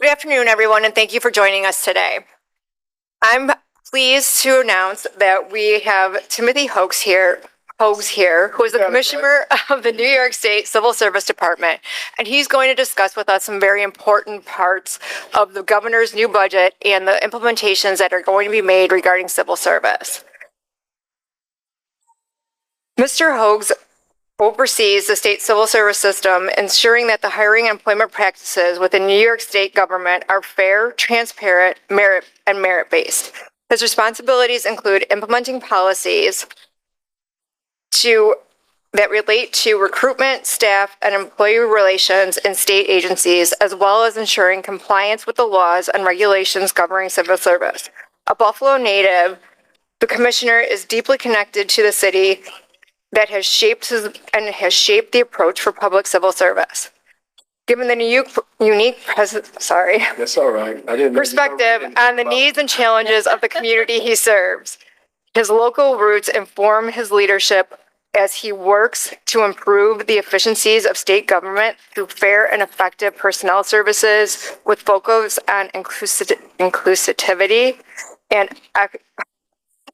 Good afternoon, everyone, and thank you for joining us today. I'm pleased to announce that we have Timothy Hogues here, who is the Commissioner of the New York State Civil Service Department, and he's going to discuss with us some very important parts of the governor's new budget and the implementations that are going to be made regarding civil service. Mr. Hogues oversees the state civil service system, ensuring that the hiring and employment practices within New York State government are fair, transparent, merit-based. His responsibilities include implementing policies that relate to recruitment, staff, and employee relations in state agencies, as well as ensuring compliance with the laws and regulations governing civil service. A Buffalo native, the commissioner is deeply connected to the city that has shaped the approach for public civil service. Given the unique That's all right. perspective on the needs and challenges of the community he serves, his local roots inform his leadership as he works to improve the efficiencies of state government through fair and effective personnel services with focus on inclusivity and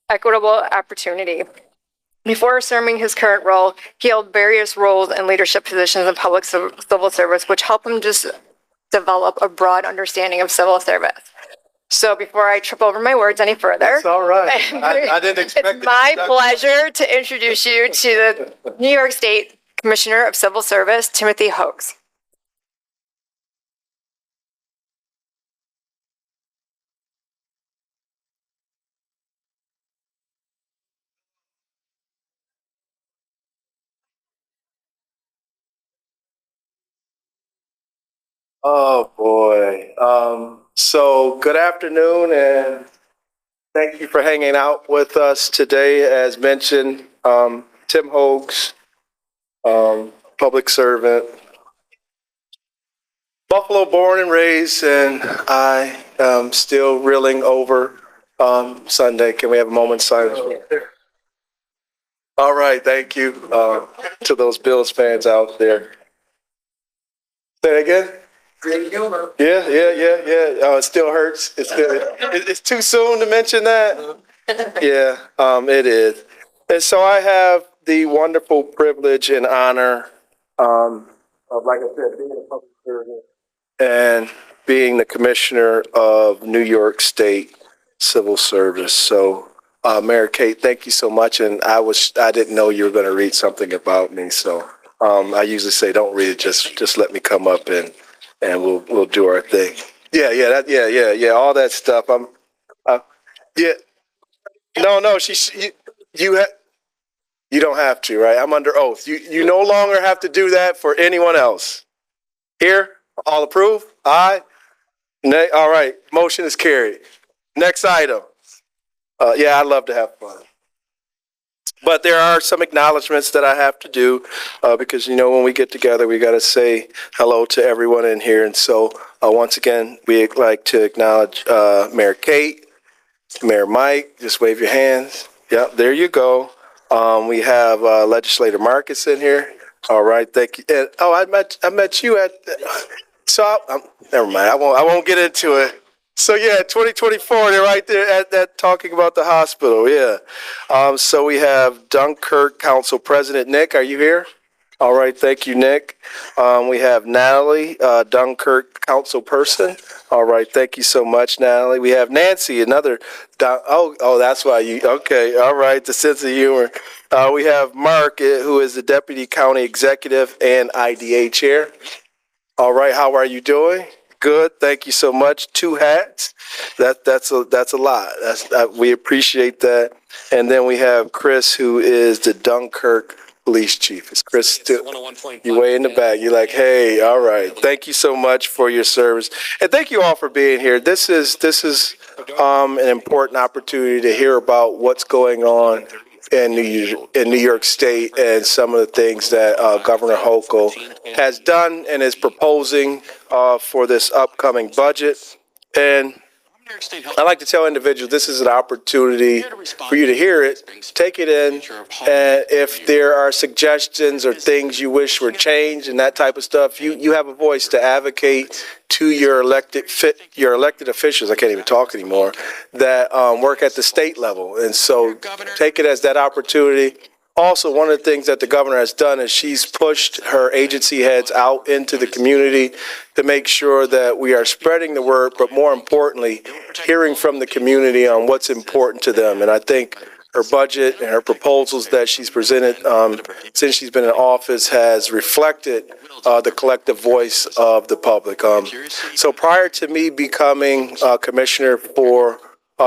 equitable opportunity. Before assuming his current role, he held various roles and leadership positions in public civil service, which helped him just develop a broad understanding of civil service. So before I trip over my words any further, that's all right. I didn't expect it. It's my pleasure to introduce you to the New York State Commissioner of Civil Service, Timothy Hogues. Oh boy. So good afternoon and thank you for hanging out with us today. As mentioned, Tim Hogues, public servant, Buffalo born and raised, and I am still reeling over Sunday. Can we have a moment's silence? All right, thank you to those Bills fans out there. Say it again? Great humor. Yeah. Oh, it still hurts. It's too soon to mention that. Yeah, it is. And so I have the wonderful privilege and honor of, like I said, being a public servant and being the commissioner of New York State Civil Service. So, Mayor Kate, thank you so much. And I didn't know you were going to read something about me. So, I usually say, don't read it. Just let me come up and we'll do our thing. Yeah. All that stuff. Yeah. No. You don't have to, right? I'm under oath. You no longer have to do that for anyone else. Here, all approve? Aye. Nay. All right. Motion is carried. Next item. Yeah, I love to have fun. But there are some acknowledgments that I have to do because, when we get together, we got to say hello to everyone in here. And so once again, we'd like to acknowledge Mayor Kate, Mayor Mike. Just wave your hands. Yep, there you go. We have Legislator Marcus in here. All right, thank you. And, I met you at. Never mind. I won't get into it. So yeah, 2024, they're right there at that talking about the hospital. Yeah. So we have Dunkirk Council President Nick. Are you here? All right. Thank you, Nick. We have Natalie, Dunkirk Council Person. All right. Thank you so much, Natalie. We have Nancy, another. That's why you. Okay. All right. The sense of humor. We have Mark, who is the Deputy County Executive and IDA Chair. All right. How are you doing? Good. Thank you so much. 2 hats. That's a lot. We appreciate that. And then we have Chris, who is the Dunkirk Police Chief. Is Chris still? You way in the back. You're like, hey, all right. Thank you so much for your service, and thank you all for being here. This is an important opportunity to hear about what's going on in New York State and some of the things that Governor Hochul has done and is proposing for this upcoming budget. And I like to tell individuals this is an opportunity for you to hear it, take it in, and if there are suggestions or things you wish were changed and that type of stuff, you have a voice to advocate to your elected officials. I can't even talk anymore. That work at the state level, and so take it as that opportunity. Also, one of the things that the governor has done is she's pushed her agency heads out into the community to make sure that we are spreading the word, but more importantly, hearing from the community on what's important to them. And I think her budget and her proposals that she's presented since she's been in office has reflected the collective voice of the public. So prior to me becoming commissioner for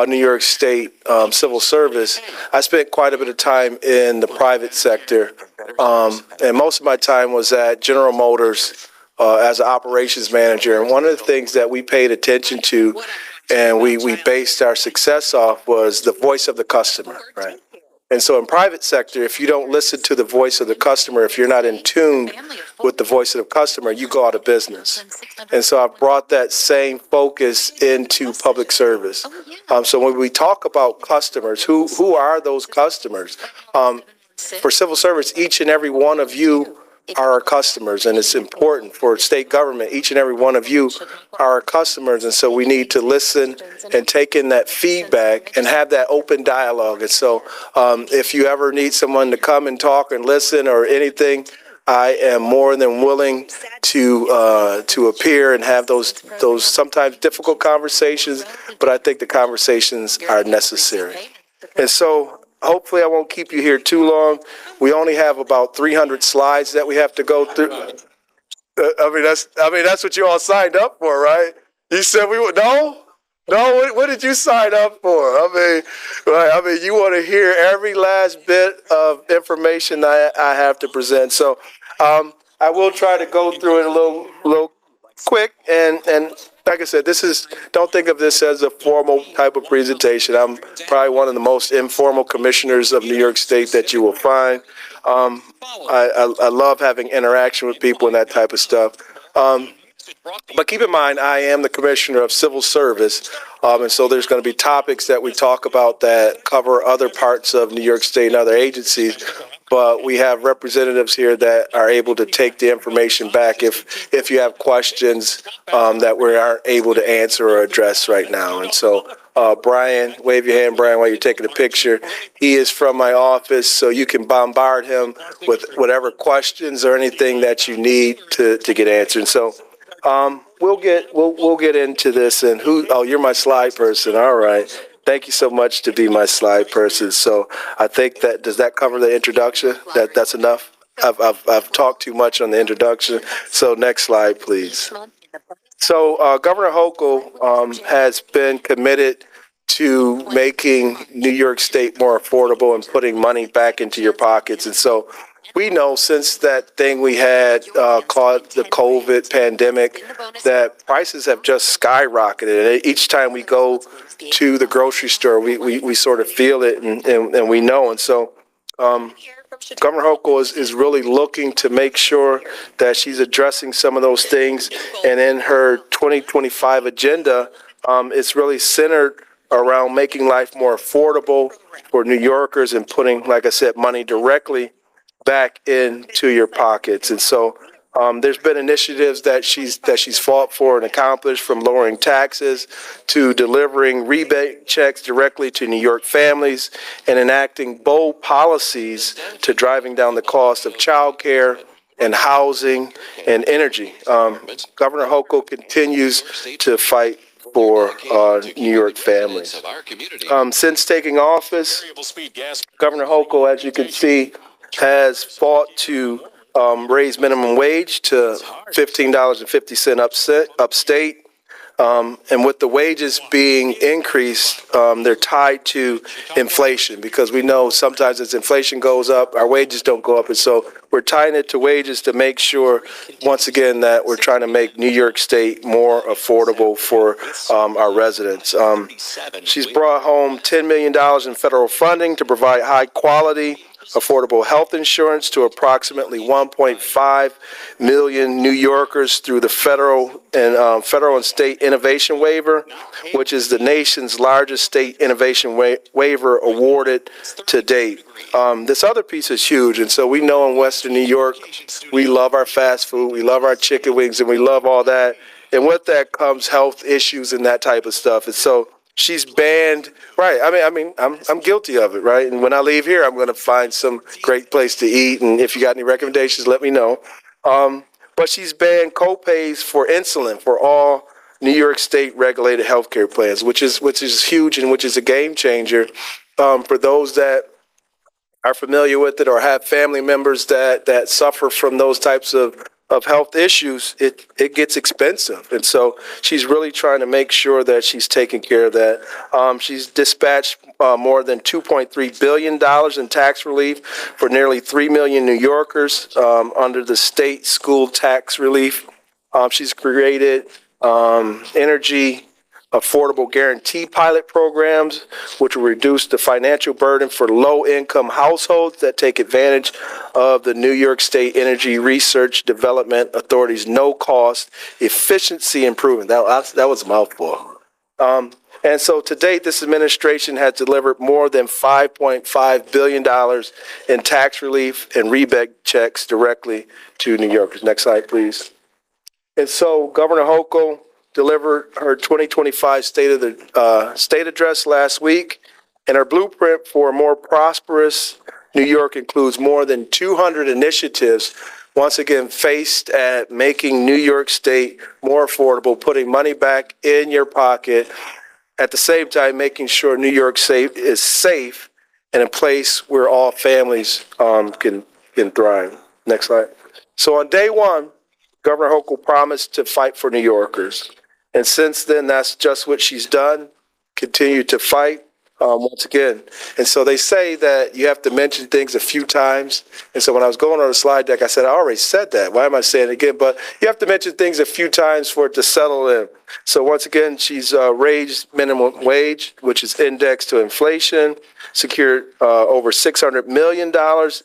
New York State civil service, I spent quite a bit of time in the private sector, and most of my time was at General Motors as an operations manager. And one of the things that we paid attention to and we based our success off was the voice of the customer, right? And so in private sector, if you don't listen to the voice of the customer, if you're not in tune with the voice of the customer, you go out of business. And so I've brought that same focus into public service. So when we talk about customers, who are those customers? For civil service, each and every one of you are our customers, and it's important for state government. Each and every one of you are our customers, and so we need to listen and take in that feedback and have that open dialogue. And so if you ever need someone to come and talk and listen or anything, I am more than willing to appear and have those sometimes difficult conversations, but I think the conversations are necessary. And so hopefully I won't keep you here too long. We only have about 300 slides that we have to go through. I mean that's what you all signed up for, right? You said we would. No, what did you sign up for? I mean, you want to hear every last bit of information I have to present. So I will try to go through it a little quick, and like I said, don't think of this as a formal type of presentation. I'm probably one of the most informal commissioners of New York State that you will find. I love having interaction with people and that type of stuff. But keep in mind, I am the commissioner of civil service, and so there's going to be topics that we talk about that cover other parts of New York State and other agencies. But we have representatives here that are able to take the information back if you have questions that we aren't able to answer or address right now. And so, Brian, wave your hand, Brian, while you're taking a picture. He is from my office, so you can bombard him with whatever questions or anything that you need to get answered. So we'll get into this. And you're my slide person. All right. Thank you so much to be my slide person. So I think does that cover the introduction? That's enough? I've talked too much on the introduction. So next slide, please. So Governor Hochul has been committed to making New York State more affordable and putting money back into your pockets. And so we know since that thing we had called the COVID pandemic that prices have just skyrocketed. And each time we go to the grocery store, we sort of feel it and we know. And so Governor Hochul is really looking to make sure that she's addressing some of those things. And in her 2025 agenda, it's really centered around making life more affordable for New Yorkers and putting, like I said, money directly back into your pockets. And so there's been initiatives that she's fought for and accomplished, from lowering taxes to delivering rebate checks directly to New York families and enacting bold policies to driving down the cost of childcare and housing and energy. Governor Hochul continues to fight for New York families. Since taking office, Governor Hochul, as you can see, has fought to raise minimum wage to $15.50 upstate. And with the wages being increased, they're tied to inflation, because we know sometimes as inflation goes up, our wages don't go up. And so we're tying it to wages to make sure, once again, that we're trying to make New York State more affordable for our residents. She's brought home $10 million in federal funding to provide high quality, affordable health insurance to approximately 1.5 million New Yorkers through the federal and state innovation waiver, which is the nation's largest state innovation waiver awarded to date. This other piece is huge, and so we know in Western New York, we love our fast food, we love our chicken wings, and we love all that. And with that comes health issues and that type of stuff. And so she's banned, right? I'm guilty of it, right? And when I leave here, I'm going to find some great place to eat. And if you got any recommendations, let me know. But she's banned co-pays for insulin for all New York State regulated healthcare plans, which is huge and which is a game changer for those that are familiar with it or have family members that suffer from those types of health issues. It gets expensive. And so she's really trying to make sure that she's taking care of that. She's dispatched more than $2.3 billion in tax relief for nearly 3 million New Yorkers under the state school tax relief. She's created energy affordable guarantee pilot programs, which will reduce the financial burden for low-income households that take advantage of the New York State Energy Research Development Authority's no-cost efficiency improvement. That was a mouthful. And so to date, this administration has delivered more than $5.5 billion in tax relief and rebate checks directly to New Yorkers. Next slide, please. And so Governor Hochul delivered her 2025 state address last week, and her blueprint for a more prosperous New York includes more than 200 initiatives, once again faced at making New York State more affordable, putting money back in your pocket, at the same time making sure New York State is safe and a place where all families can thrive. Next slide. So on day one, Governor Hochul promised to fight for New Yorkers. And since then, that's just what she's done, continue to fight once again. And so they say that you have to mention things a few times. And so when I was going on the slide deck, I said, I already said that. Why am I saying it again? But you have to mention things a few times for it to settle in. So once again, she's raised minimum wage, which is indexed to inflation, secured over $600 million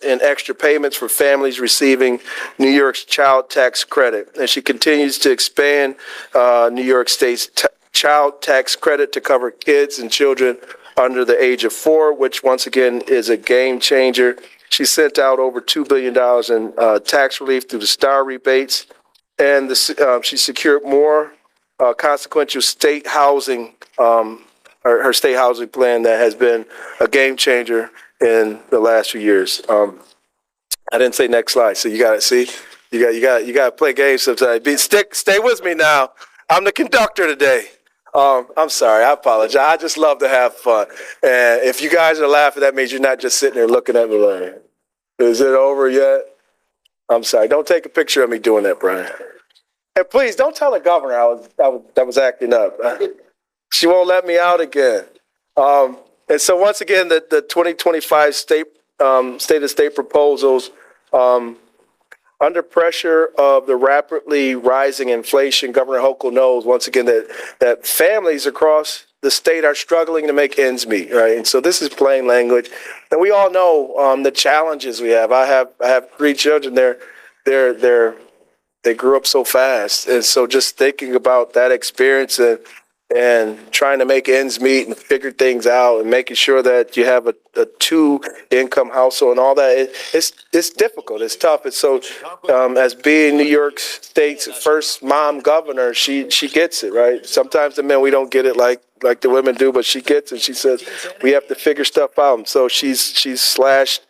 in extra payments for families receiving New York's child tax credit. And she continues to expand New York State's child tax credit to cover kids and children under the age of 4, which once again is a game changer. She sent out over $2 billion in tax relief through the STAR rebates, and she secured more consequential state housing, her state housing plan that has been a game changer in the last few years. I didn't say next slide, so you got to see. You got to play games sometimes. Stay with me now. I'm the conductor today. I'm sorry. I apologize. I just love to have fun. And if you guys are laughing, that means you're not just sitting there looking at me like, is it over yet? I'm sorry. Don't take a picture of me doing that, Brian. And please don't tell the governor I was acting up. She won't let me out again. And so once again, the 2025 state of state proposals, under pressure of the rapidly rising inflation, Governor Hochul knows once again that families across the state are struggling to make ends meet, right? And so this is plain language, and we all know the challenges we have. I have 3 children. They grew up so fast, and so just thinking about that experience and trying to make ends meet and figure things out and making sure that you have a 2-income household and all that, it's difficult, it's tough. And so as being New York State's first mom governor, she gets it, right? Sometimes the men, we don't get it like the women do, but she gets it. She says we have to figure stuff out. And so she's slashed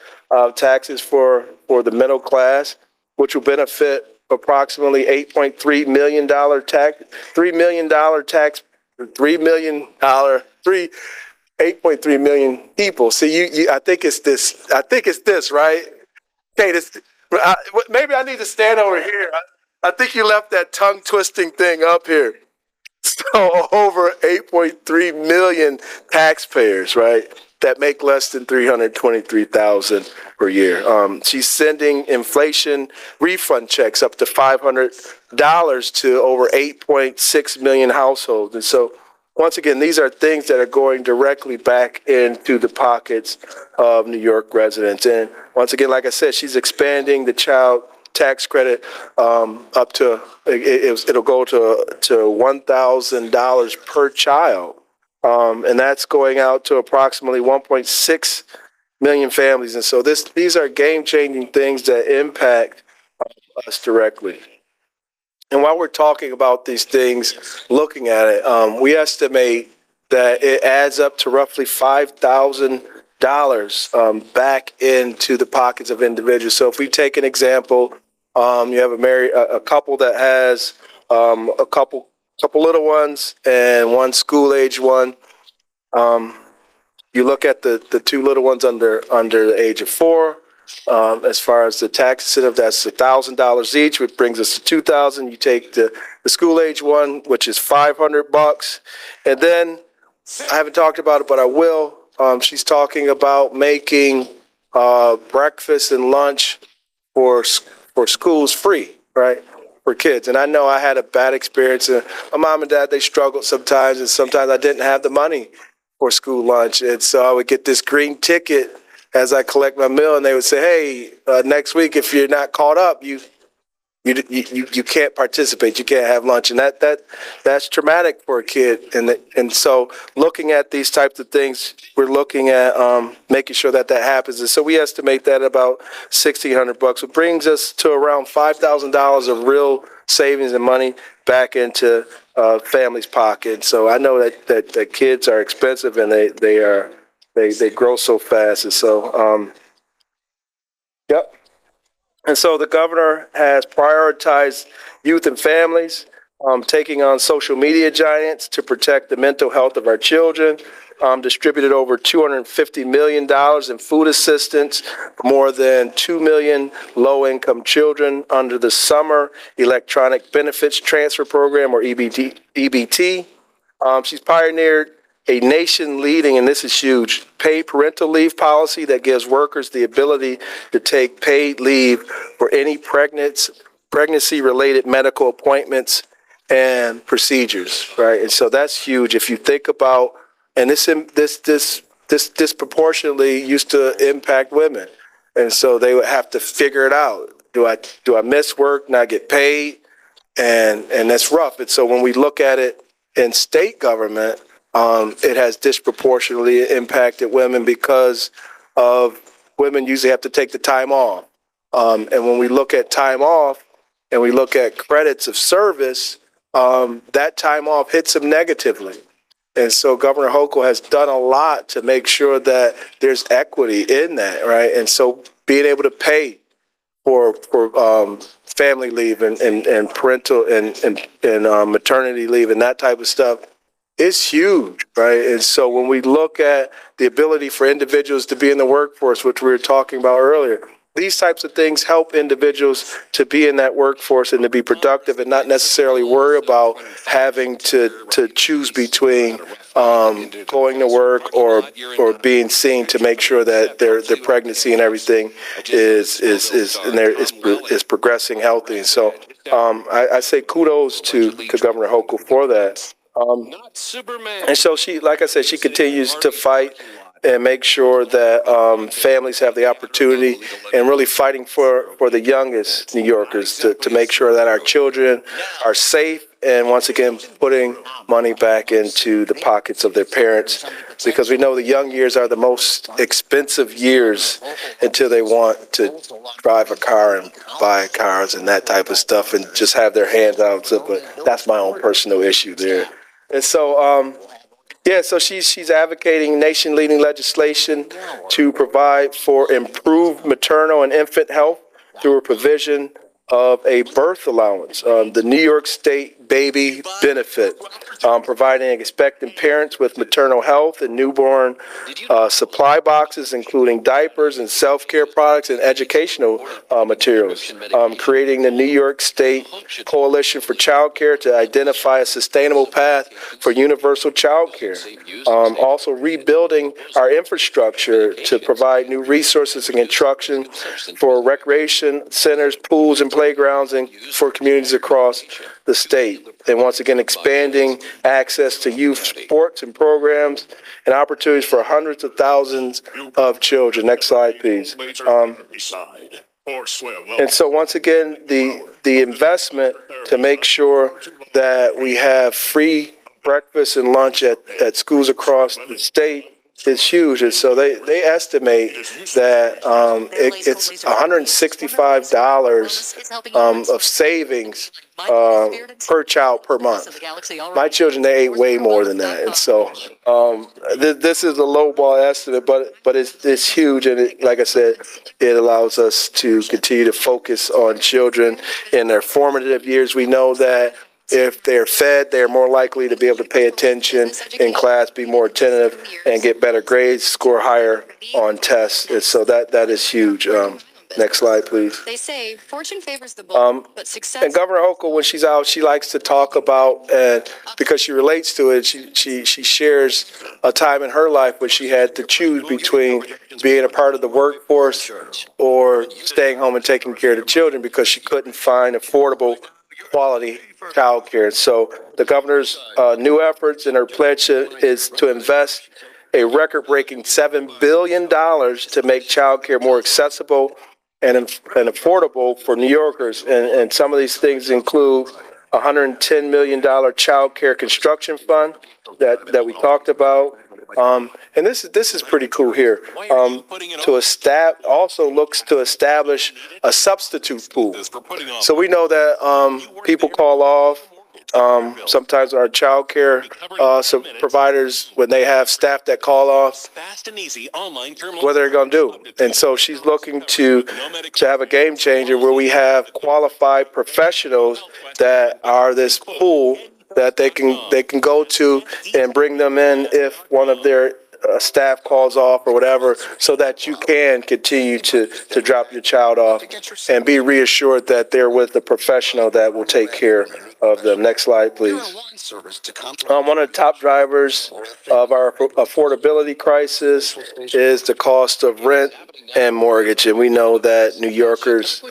taxes for the middle class, which will benefit approximately $8.3 million tax, $3 million tax, $8.3 million people. See, I think it's this, right? Okay, maybe I need to stand over here. I think you left that tongue twisting thing up here. So over 8.3 million taxpayers, right, that make less than $323,000 per year. She's sending inflation refund checks up to $500 to over 8.6 million households. And so once again, these are things that are going directly back into the pockets of New York residents. And once again, like I said, she's expanding the child tax credit up to, it'll go to $1,000 per child. And that's going out to approximately 1.6 million families. And so these are game-changing things that impact us directly. And while we're talking about these things, looking at it, we estimate that it adds up to roughly $5,000 back into the pockets of individuals. So if we take an example, you have a couple that has a couple little ones and one school-age one. You look at the two little ones under the age of 4. As far as the tax incentive, that's $1,000 each, which brings us to $2,000. You take the school age one, which is $500, and then I haven't talked about it, but I will. She's talking about making breakfast and lunch for schools free, right, for kids. And I know I had a bad experience. My mom and dad, they struggled sometimes, and sometimes I didn't have the money for school lunch, and so I would get this green ticket as I collect my meal, and they would say, "Hey, next week, if you're not caught up, you can't participate. You can't have lunch," and that's traumatic for a kid. And so, looking at these types of things, we're looking at making sure that happens. And so, we estimate that about $1,600, which brings us to around $5,000 of real savings and money back into families' pockets. So I know that kids are expensive, and they grow so fast. And so, yep. And so the governor has prioritized youth and families, taking on social media giants to protect the mental health of our children, distributed over $250 million in food assistance for more than 2 million low-income children under the Summer Electronic Benefits Transfer Program, or EBT. She's pioneered a nation-leading, and this is huge, paid parental leave policy that gives workers the ability to take paid leave for any pregnancy-related medical appointments and procedures, right? And so that's huge. If you think about, and this disproportionately used to impact women, and so they would have to figure it out. Do I miss work, not get paid? And that's rough. And so when we look at it in state government, it has disproportionately impacted women because of women usually have to take the time off. And when we look at time off and we look at credits of service, that time off hits them negatively. And so Governor Hochul has done a lot to make sure that there's equity in that, right? And so being able to pay for family leave and parental and maternity leave and that type of stuff, it's huge, right? And so when we look at the ability for individuals to be in the workforce, which we were talking about earlier, these types of things help individuals to be in that workforce and to be productive and not necessarily worry about having to choose between going to work or being seen to make sure that their pregnancy and everything is progressing healthy. And so I say kudos to Governor Hochul for that. And so she, like I said, she continues to fight and make sure that families have the opportunity, and really fighting for the youngest New Yorkers to make sure that our children are safe, and once again putting money back into the pockets of their parents, because we know the young years are the most expensive years until they want to drive a car and buy cars and that type of stuff and just have their hands out. So, but that's my own personal issue there. And so, so she's advocating nation-leading legislation to provide for improved maternal and infant health through a provision of a birth allowance, the New York State Baby Benefit, providing expectant parents with maternal health and newborn supply boxes, including diapers and self-care products and educational materials, creating the New York State Coalition for Child Care to identify a sustainable path for universal child care, also rebuilding our infrastructure to provide new resources and instruction for recreation centers, pools, and playgrounds and for communities across the state. And once again, expanding access to youth sports and programs and opportunities for hundreds of thousands of children. Next slide, please. And so once again, the investment to make sure that we have free breakfast and lunch at schools across the state is huge. And so they estimate that it's $165 of savings per child per month. My children, they ate way more than that. And so this is a lowball estimate, but it's huge. And like I said, it allows us to continue to focus on children in their formative years. We know that if they're fed, they're more likely to be able to pay attention in class, be more attentive, and get better grades, score higher on tests. And so that is huge. Next slide, please. They say fortune favors the bold, but success. And Governor Hochul, when she's out, she likes to talk about, and because she relates to it, she shares a time in her life where she had to choose between being a part of the workforce or staying home and taking care of the children because she couldn't find affordable quality child care. So the governor's new efforts and her pledge is to invest a record-breaking $7 billion to make child care more accessible and affordable for New Yorkers. And some of these things include a $110 million child care construction fund that we talked about. And this is pretty cool here. Also looks to establish a substitute pool. So we know that people call off. Sometimes our child care providers, when they have staff that call off, what they're going to do. And so she's looking to have a game changer where we have qualified professionals that are this pool that they can go to and bring them in if one of their staff calls off or whatever, so that you can continue to drop your child off and be reassured that they're with a professional that will take care of them. Next slide, please. One of the top drivers of our affordability crisis is the cost of rent and mortgage. And we know that New Yorkers,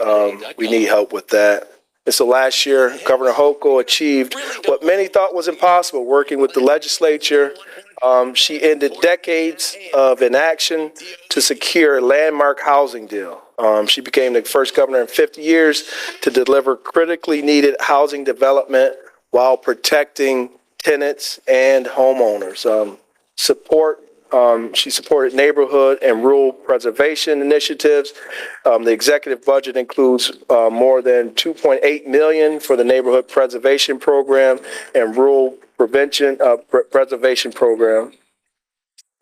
we need help with that. And so last year, Governor Hochul achieved what many thought was impossible, working with the legislature. She ended decades of inaction to secure a landmark housing deal. She became the first governor in 50 years to deliver critically needed housing development while protecting tenants and homeowners. She supported neighborhood and rural preservation initiatives. The executive budget includes more than $2.8 million for the neighborhood preservation program and rural preservation program.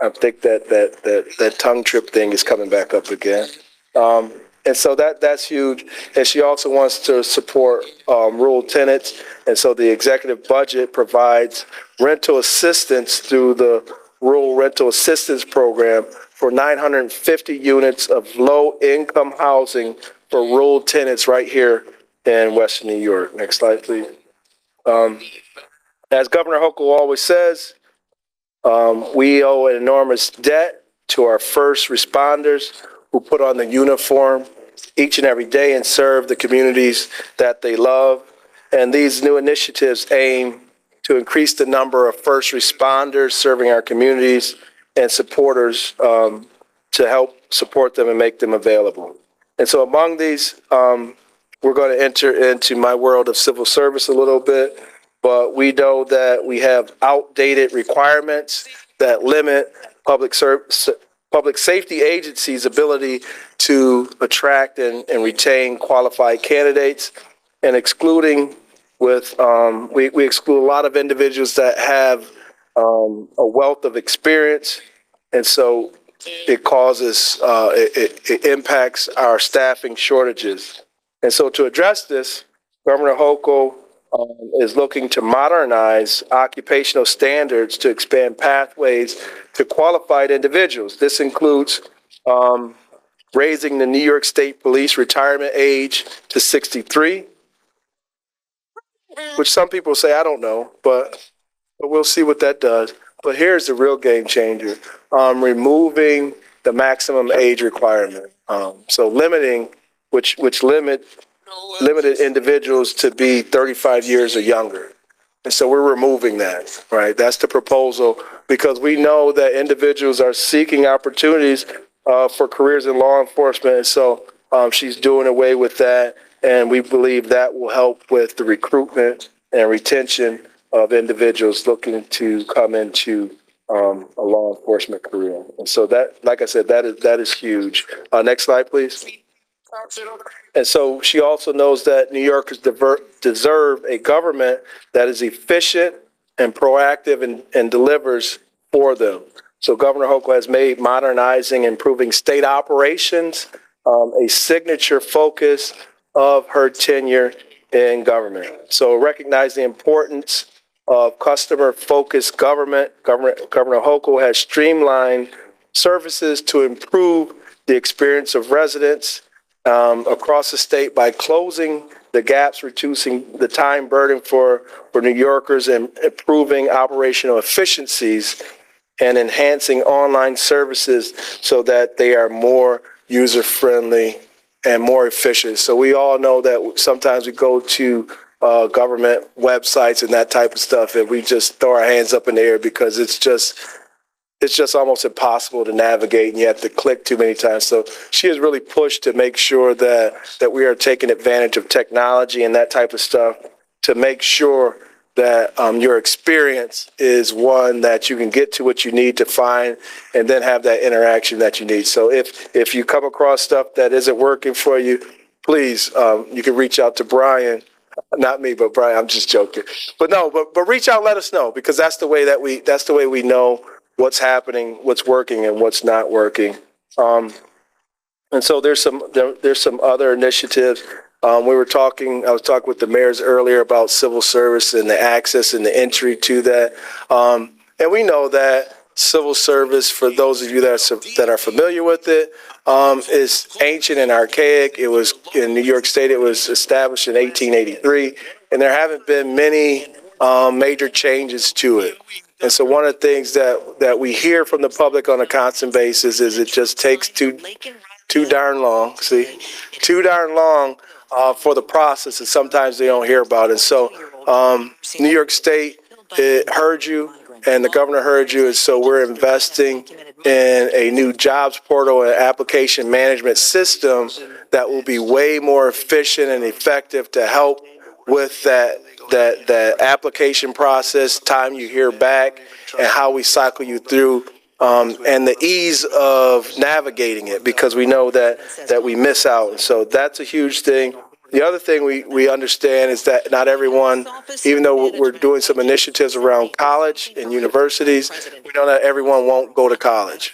I think that tongue trip thing is coming back up again. And so that's huge. And she also wants to support rural tenants. And so the executive budget provides rental assistance through the Rural Rental Assistance Program for 950 units of low-income housing for rural tenants right here in Western New York. Next slide, please. As Governor Hochul always says, we owe an enormous debt to our first responders who put on the uniform each and every day and serve the communities that they love. And these new initiatives aim to increase the number of first responders serving our communities and supporters to help support them and make them available. And so among these, we're going to enter into my world of civil service a little bit, but we know that we have outdated requirements that limit public safety agencies' ability to attract and retain qualified candidates, and excluding we exclude a lot of individuals that have a wealth of experience, and so it causes it impacts our staffing shortages. And so to address this, Governor Hochul is looking to modernize occupational standards to expand pathways to qualified individuals. This includes raising the New York State Police retirement age to 63, which some people say, I don't know, but we'll see what that does. But here's the real game changer, removing the maximum age requirement. So limiting, which limit limited individuals to be 35 years or younger. And so we're removing that, right? That's the proposal, because we know that individuals are seeking opportunities for careers in law enforcement. And so she's doing away with that. And we believe that will help with the recruitment and retention of individuals looking to come into a law enforcement career. And so that, like I said, that is huge. Next slide, please. And so she also knows that New Yorkers deserve a government that is efficient and proactive and delivers for them. So Governor Hochul has made modernizing and improving state operations a signature focus of her tenure in government. So recognize the importance of customer-focused government. Governor Hochul has streamlined services to improve the experience of residents across the state by closing the gaps, reducing the time burden for New Yorkers, and improving operational efficiencies and enhancing online services so that they are more user-friendly and more efficient. So we all know that sometimes we go to government websites and that type of stuff, and we just throw our hands up in the air because it's just almost impossible to navigate, and you have to click too many times. So she has really pushed to make sure that we are taking advantage of technology and that type of stuff to make sure that your experience is one that you can get to what you need to find and then have that interaction that you need. So if you come across stuff that isn't working for you, please, you can reach out to Brian. Not me, but Brian. I'm just joking. But no, but reach out, let us know, because that's the way we know what's happening, what's working, and what's not working. And so there's some other initiatives. I was talking with the mayors earlier about civil service and the access and the entry to that. And we know that civil service, for those of you that are familiar with it, is ancient and archaic. It was in New York State. It was established in 1883, and there haven't been many major changes to it. And so one of the things that we hear from the public on a constant basis is it just takes too darn long. Too darn long for the process, and sometimes they don't hear about it. So New York State, it heard you, and the governor heard you, and so we're investing in a new jobs portal and application management system that will be way more efficient and effective to help with that application process, time you hear back, and how we cycle you through, and the ease of navigating it, because we know that we miss out. And so that's a huge thing. The other thing we understand is that not everyone, even though we're doing some initiatives around college and universities, we know that everyone won't go to college.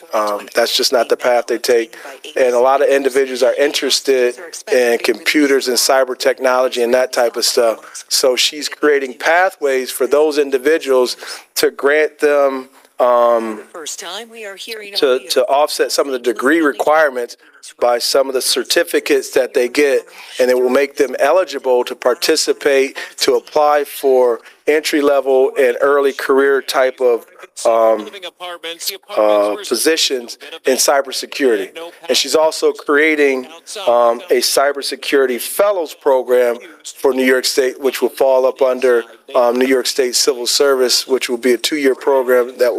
That's just not the path they take. And a lot of individuals are interested in computers and cyber technology and that type of stuff. So she's creating pathways for those individuals to grant them to offset some of the degree requirements by some of the certificates that they get, and it will make them eligible to participate, to apply for entry-level and early career type of positions in cybersecurity. And she's also creating a cybersecurity fellows program for New York State, which will fall up under New York State Civil Service, which will be a 2-year program that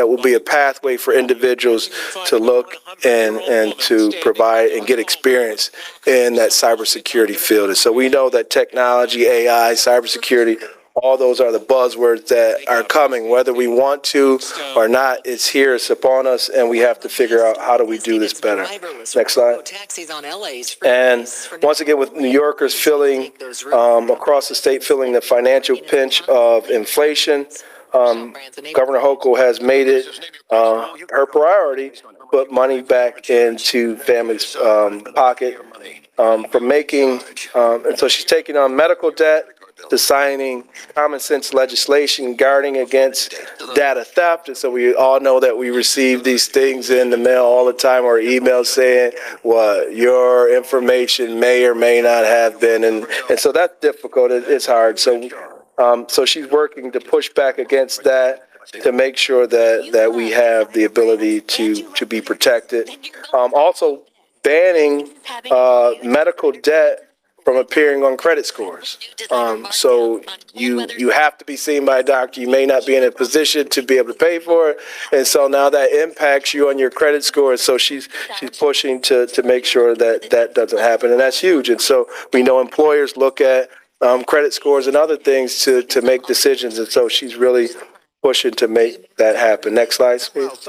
will be a pathway for individuals to look and to provide and get experience in that cybersecurity field. And so we know that technology, AI, cybersecurity, all those are the buzzwords that are coming, whether we want to or not. It's here, it's upon us, and we have to figure out how do we do this better. Next slide. And once again, with New Yorkers feeling across the state, feeling the financial pinch of inflation, Governor Hochul has made it her priority to put money back into families' pocket from making, and so she's taking on medical debt, to signing common sense legislation guarding against data theft. And so we all know that we receive these things in the mail all the time, or emails saying what your information may or may not have been. And so that's difficult. It's hard. So she's working to push back against that, to make sure that we have the ability to be protected. Also banning medical debt from appearing on credit scores. So you have to be seen by a doctor. You may not be in a position to be able to pay for it. And so now that impacts you on your credit score. So she's pushing to make sure that that doesn't happen. And that's huge. And so we know employers look at credit scores and other things to make decisions. And so she's really pushing to make that happen. Next slide, please.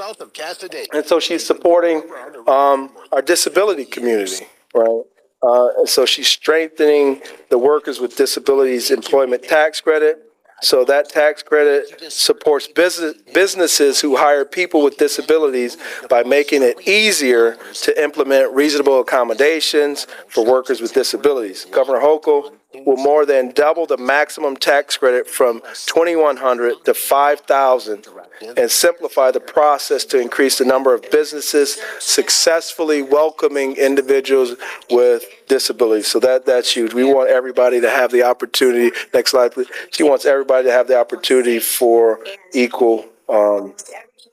And so she's supporting our disability community, right? And so she's strengthening the workers with disabilities employment tax credit. So that tax credit supports businesses who hire people with disabilities by making it easier to implement reasonable accommodations for workers with disabilities. Governor Hochul will more than double the maximum tax credit from $2,100 to $5,000 and simplify the process to increase the number of businesses successfully welcoming individuals with disabilities. So that's huge. We want everybody to have the opportunity. Next slide, please. She wants everybody to have the opportunity for equal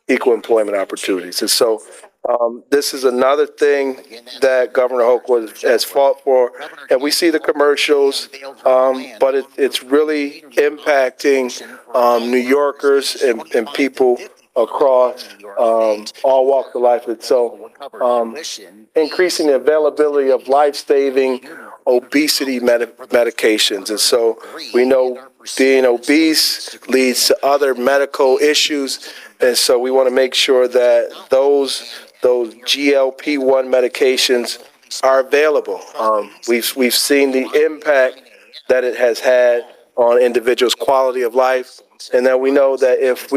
employment opportunities. And so this is another thing that Governor Hochul has fought for, and we see the commercials, but it's really impacting New Yorkers and people across all walks of life. And so increasing the availability of life-saving obesity medications. And so we know being obese leads to other medical issues. And so we want to make sure that those GLP-1 medications are available. We've seen the impact that it has had on individuals' quality of life. And then we know that if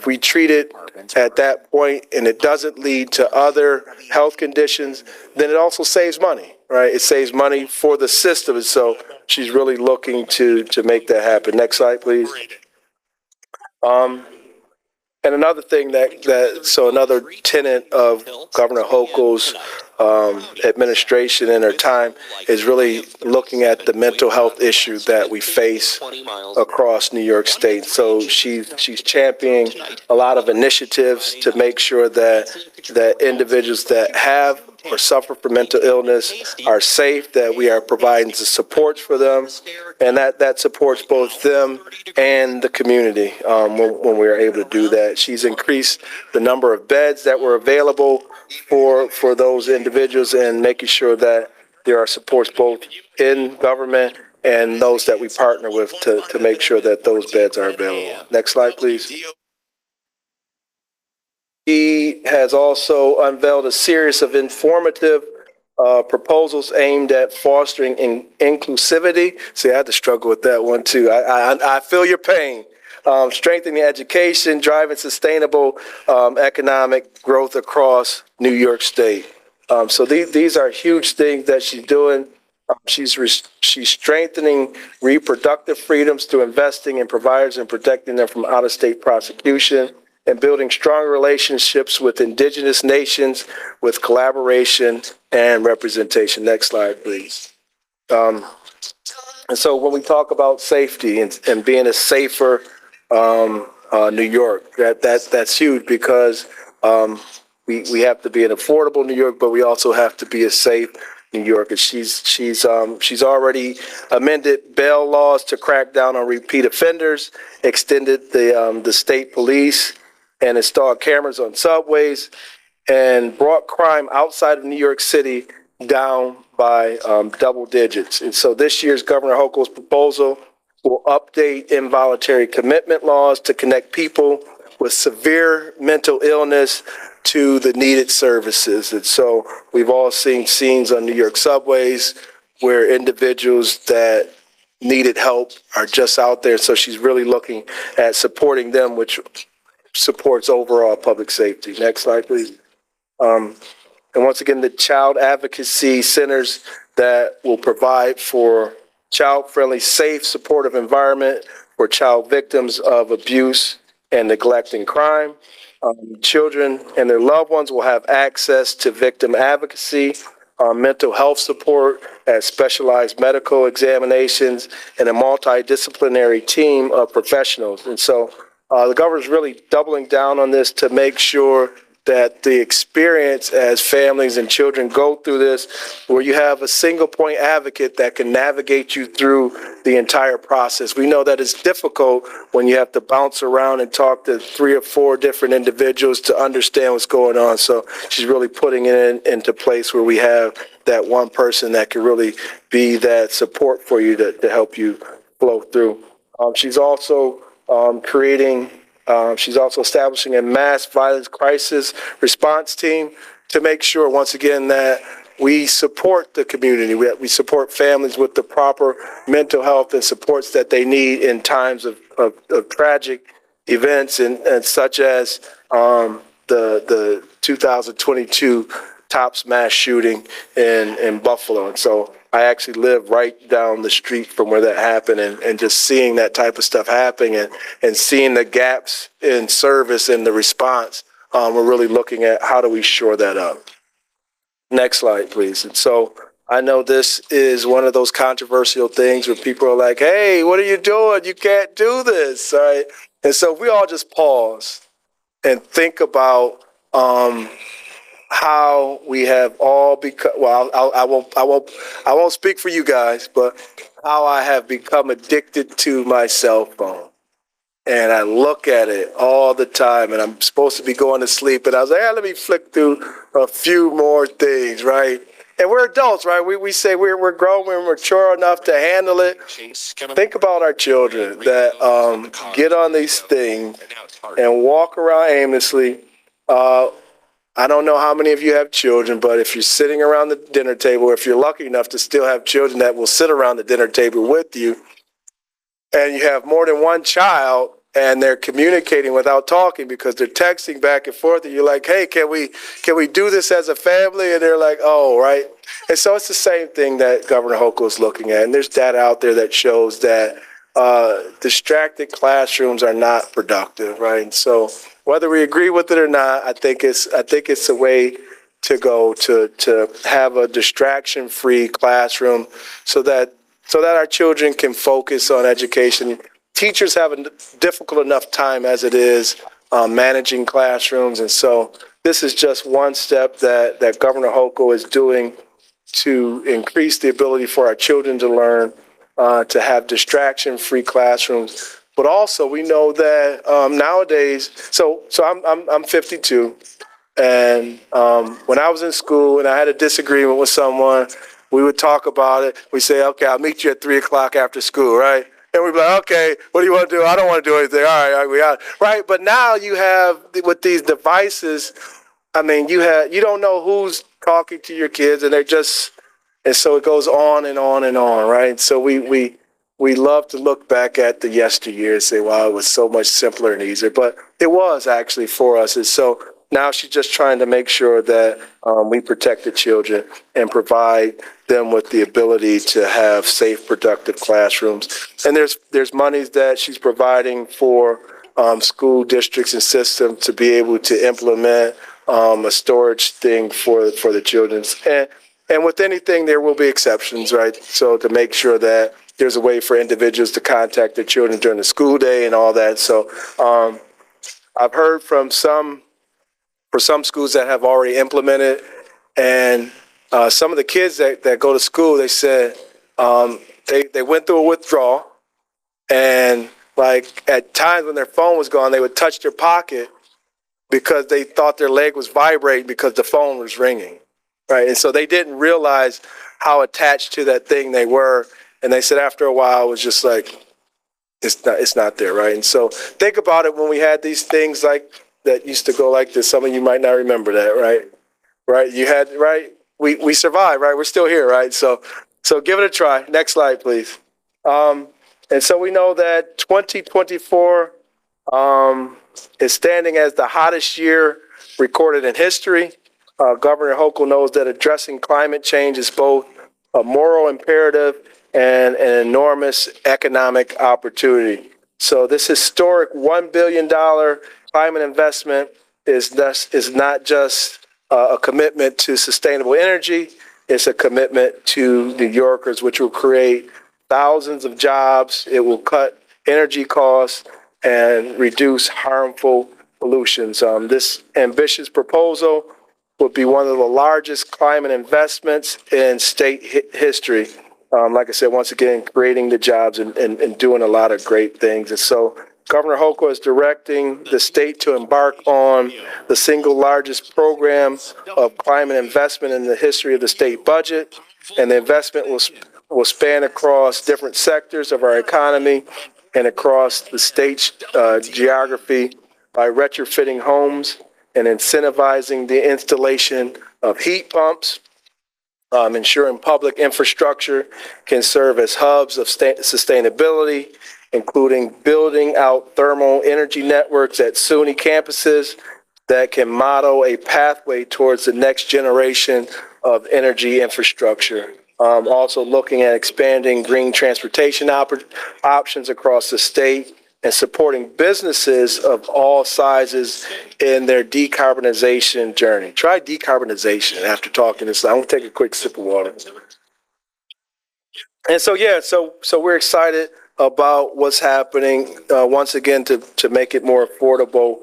we treat it at that point and it doesn't lead to other health conditions, then it also saves money, right? It saves money for the system. And so she's really looking to make that happen. Next slide, please. And another thing so another tenet of Governor Hochul's administration in her time is really looking at the mental health issue that we face across New York State. So she's championing a lot of initiatives to make sure that individuals that have or suffer from mental illness are safe, that we are providing the supports for them, and that supports both them and the community when we are able to do that. She's increased the number of beds that were available for those individuals and making sure that there are supports both in government and those that we partner with to make sure that those beds are available. Next slide, please. He has also unveiled a series of informative proposals aimed at fostering inclusivity. See, I had to struggle with that one too. I feel your pain. Strengthening education, driving sustainable economic growth across New York State. So these are huge things that she's doing. She's strengthening reproductive freedoms through investing in providers and protecting them from out-of-state prosecution, and building strong relationships with indigenous nations with collaboration and representation. Next slide, please. And so when we talk about safety and being a safer New York, that's huge because we have to be an affordable New York, but we also have to be a safe New York. And she's already amended bail laws to crack down on repeat offenders, extended the state police, and installed cameras on subways, and brought crime outside of New York City down by double digits. And so this year's Governor Hochul's proposal will update involuntary commitment laws to connect people with severe mental illness to the needed services. And so we've all seen scenes on New York subways where individuals that needed help are just out there. So she's really looking at supporting them, which supports overall public safety. Next slide, please. And once again, the child advocacy centers that will provide for child-friendly, safe, supportive environment for child victims of abuse and neglect and crime. Children and their loved ones will have access to victim advocacy, mental health support at specialized medical examinations, and a multidisciplinary team of professionals. And so the governor's really doubling down on this to make sure that the experience as families and children go through this, where you have a single point advocate that can navigate you through the entire process. We know that it's difficult when you have to bounce around and talk to 3 or 4 different individuals to understand what's going on. So she's really putting it into place where we have that one person that can really be that support for you to help you flow through. She's also she's also establishing a mass violence crisis response team to make sure, once again, that we support the community. We support families with the proper mental health and supports that they need in times of tragic events and such as the 2022 Tops mass shooting in Buffalo. And so I actually live right down the street from where that happened, and just seeing that type of stuff happening and seeing the gaps in service and the response, we're really looking at how do we shore that up. Next slide, please. And so I know this is one of those controversial things where people are like, hey, what are you doing? You can't do this, all right? And so if we all just pause and think about how we have all become, well, I won't speak for you guys, but how I have become addicted to my cell phone. And I look at it all the time, and I'm supposed to be going to sleep, and I was like, let me flick through a few more things, right? And we're adults, right? We say we're grown, we're mature enough to handle it. Think about our children that get on these things and walk around aimlessly. I don't know how many of you have children, but if you're sitting around the dinner table, if you're lucky enough to still have children that will sit around the dinner table with you, and you have more than one child and they're communicating without talking because they're texting back and forth, and you're like, hey, can we do this as a family? And they're like, oh, right. And so it's the same thing that Governor Hochul is looking at. And there's data out there that shows that distracted classrooms are not productive, right? And so whether we agree with it or not, I think it's a way to go to have a distraction-free classroom so that our children can focus on education. Teachers have a difficult enough time as it is managing classrooms, and so this is just one step that Governor Hochul is doing to increase the ability for our children to learn, to have distraction-free classrooms. But also, we know that nowadays, so I'm 52, and when I was in school and I had a disagreement with someone, we would talk about it. We say, okay, I'll meet you at 3:00 after school, right? And we'd be like, okay, what do you want to do? I don't want to do anything. All right, we out. Right? But now you have, with these devices, I mean, you don't know who's talking to your kids, and and so it goes on and on and on, right? So we love to look back at the yesteryear and say, wow, it was so much simpler and easier, but it was actually for us. And so now she's just trying to make sure that we protect the children and provide them with the ability to have safe, productive classrooms. And there's monies that she's providing for school districts and systems to be able to implement a storage thing for the children. And with anything, there will be exceptions, right? So to make sure that there's a way for individuals to contact their children during the school day and all that. So I've heard from some schools that have already implemented, and some of the kids that go to school, they said they went through a withdrawal, and like at times when their phone was gone, they would touch their pocket because they thought their leg was vibrating because the phone was ringing, right? And so they didn't realize how attached to that thing they were. And they said after a while, it was just like, it's not there, right? And so think about it when we had these things like that used to go like this. Some of you might not remember that, right? Right? You had, right? We survived, right? We're still here, right? So give it a try. Next slide, please. And so we know that 2024 is standing as the hottest year recorded in history. Governor Hochul knows that addressing climate change is both a moral imperative and an enormous economic opportunity. So this historic $1 billion climate investment is not just a commitment to sustainable energy. It's a commitment to New Yorkers, which will create thousands of jobs. It will cut energy costs and reduce harmful pollutions. This ambitious proposal would be one of the largest climate investments in state history. Like I said, once again, creating the jobs and doing a lot of great things. And so Governor Hochul is directing the state to embark on the single largest program of climate investment in the history of the state budget. And the investment will span across different sectors of our economy and across the state's geography by retrofitting homes and incentivizing the installation of heat pumps, ensuring public infrastructure can serve as hubs of sustainability, including building out thermal energy networks at SUNY campuses that can model a pathway towards the next generation of energy infrastructure. Also looking at expanding green transportation options across the state and supporting businesses of all sizes in their decarbonization journey. Try decarbonization after talking this. I'm gonna take a quick sip of water. And so, yeah, so we're excited about what's happening, once again, to make it more affordable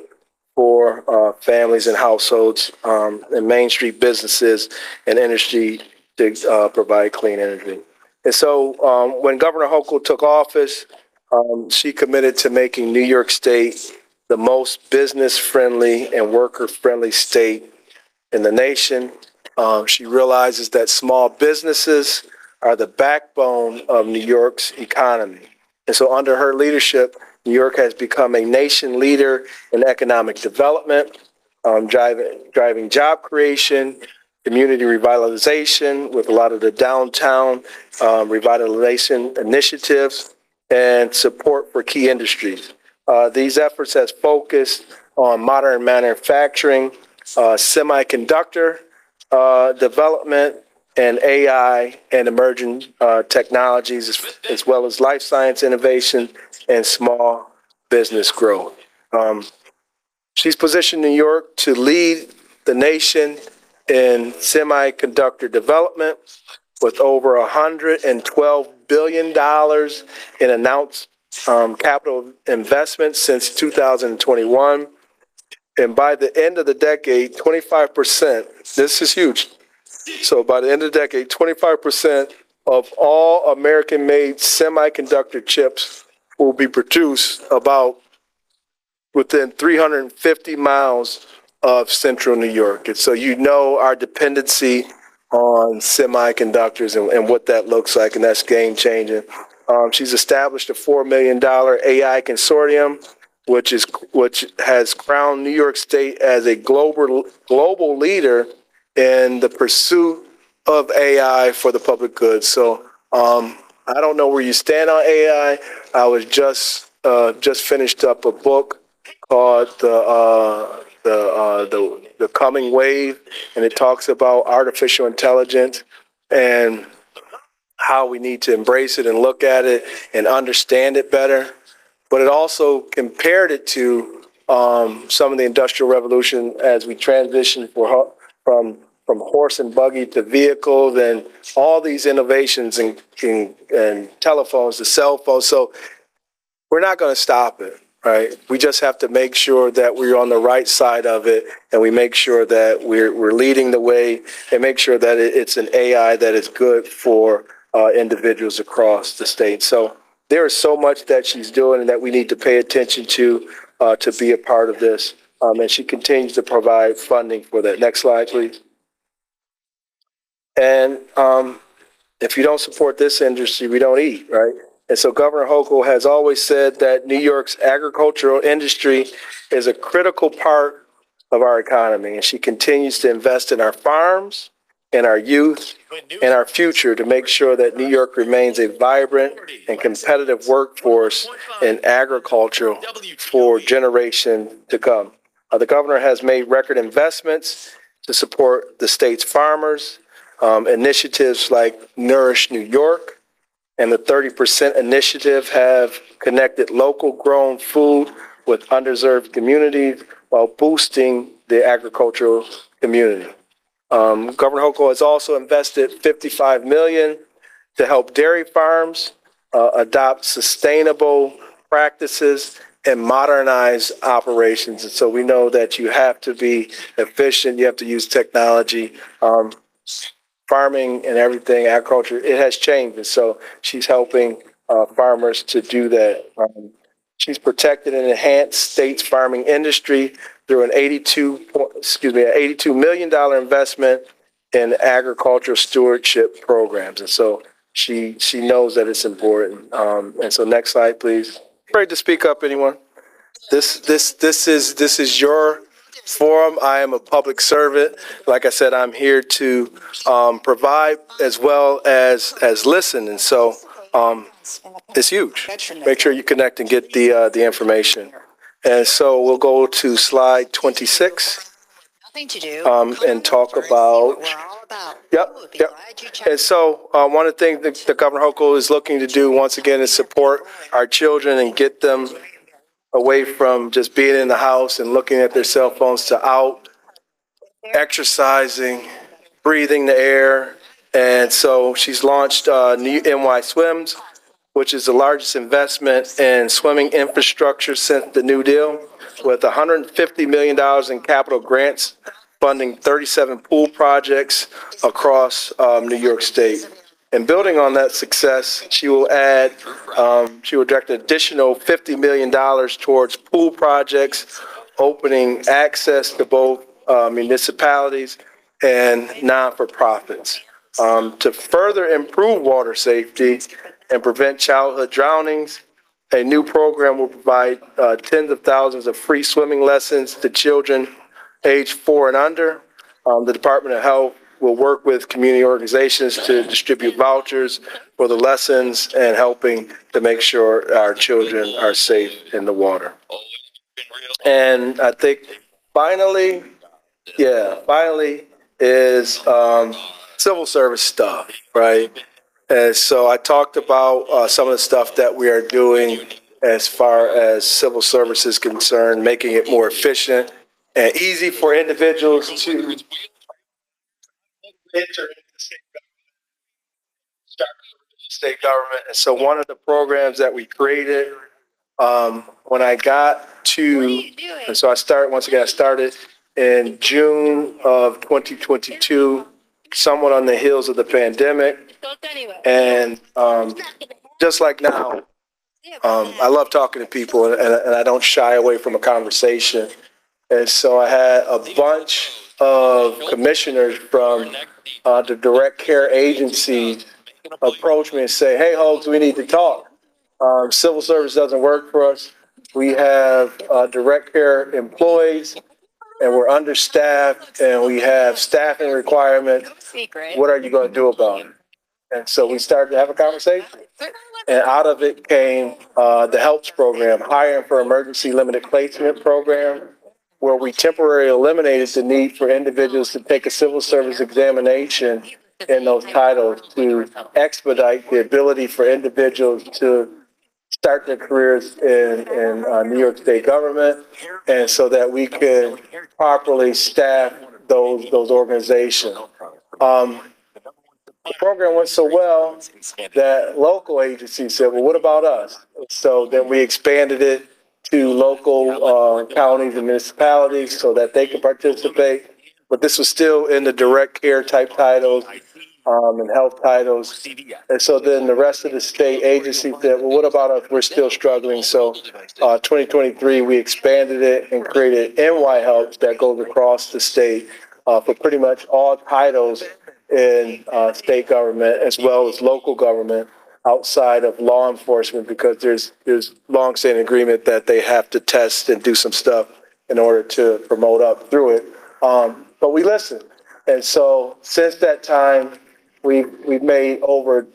for families and households and Main Street businesses and industry to provide clean energy. And so when Governor Hochul took office, she committed to making New York State the most business-friendly and worker-friendly state in the nation. She realizes that small businesses are the backbone of New York's economy. And so under her leadership, New York has become a nation leader in economic development, driving job creation, community revitalization with a lot of the downtown revitalization initiatives, and support for key industries. These efforts has focused on modern manufacturing, semiconductor development, and AI and emerging technologies, as well as life science innovation and small business growth. She's positioned New York to lead the nation in semiconductor development with over $112 billion in announced capital investments since 2021. And by the end of the decade, 25%, this is huge. So by the end of the decade, 25% of all American-made semiconductor chips will be produced about within 350 miles of central New York. And so you know our dependency on semiconductors and what that looks like, and that's game-changing. She's established a $4 million AI consortium, which has crowned New York State as a global leader in the pursuit of AI for the public good. So I don't know where you stand on AI. I was just finished up a book called the Coming Wave, and it talks about artificial intelligence and how we need to embrace it and look at it and understand it better. But it also compared it to some of the Industrial Revolution as we transition from horse and buggy to vehicles and all these innovations in telephones to cell phones. So we're not going to stop it, right? We just have to make sure that we're on the right side of it, and we make sure that we're leading the way, and make sure that it's an AI that is good for individuals across the state. So there is so much that she's doing and that we need to pay attention to be a part of this. And she continues to provide funding for that. Next slide, please. And if you don't support this industry, we don't eat, right? And so Governor Hochul has always said that New York's agricultural industry is a critical part of our economy. And she continues to invest in our farms, in our youth, and our future to make sure that New York remains a vibrant and competitive workforce in agriculture for generations to come. The governor has made record investments to support the state's farmers, initiatives like Nourish New York and the 30% initiative have connected local grown food with underserved communities while boosting the agricultural community. Governor Hochul has also invested $55 million to help dairy farms adopt sustainable practices and modernize operations. And so we know that you have to be efficient, you have to use technology. Farming and everything, agriculture, it has changed. And so she's helping farmers to do that. She's protected and enhanced state's farming industry through an $82 million investment in agricultural stewardship programs. And so she knows that it's important. And so next slide, please. Afraid to speak up, anyone? This is your forum. I am a public servant. Like I said, I'm here to provide as well as listen. And so it's huge. Make sure you connect and get the information. And so we'll go to slide 26 Nothing to do. and talk about. Yep. And so one of the things that the Governor Hochul is looking to do once again is support our children and get them away from just being in the house and looking at their cell phones to out exercising, breathing the air. And so she's launched New NY Swims, which is the largest investment in swimming infrastructure since the New Deal, with $150 million in capital grants funding 37 pool projects across New York State. And building on that success, she will direct an additional $50 million towards pool projects, opening access to both municipalities and non-for-profits. To further improve water safety and prevent childhood drownings, a new program will provide tens of thousands of free swimming lessons to children aged 4 and under. The Department of Health will work with community organizations to distribute vouchers for the lessons and helping to make sure our children are safe in the water. And I think finally is civil service stuff, right? And so I talked about some of the stuff that we are doing as far as civil service is concerned, making it more efficient and easy for individuals to enter into the state government. And so one of the programs that we created when I got to, and so I started in June of 2022, somewhat on the heels of the pandemic. And just like now, I love talking to people and I don't shy away from a conversation. And so I had a bunch of commissioners from the direct care agencies approach me and say, hey, Hogues, we need to talk. Civil service doesn't work for us. We have direct care employees and we're understaffed and we have staffing requirements. What are you going to do about it? And so we started to have a conversation. And out of it came the HELPS program, Hiring for Emergency Limited Placement program, where we temporarily eliminated the need for individuals to take a civil service examination in those titles to expedite the ability for individuals to start their careers in New York State government, and so that we could properly staff those organizations. The program went so well that local agencies said, well, what about us? So then we expanded it to local counties and municipalities so that they could participate. But this was still in the direct care type titles and health titles. And so then the rest of the state agencies said, well, what about us? We're still struggling. So 2023, we expanded it and created NY Helps that goes across the state for pretty much all titles in state government as well as local government outside of law enforcement, because there's long-standing agreement that they have to test and do some stuff in order to promote up through it. But we listen. And so since that time, we've made over,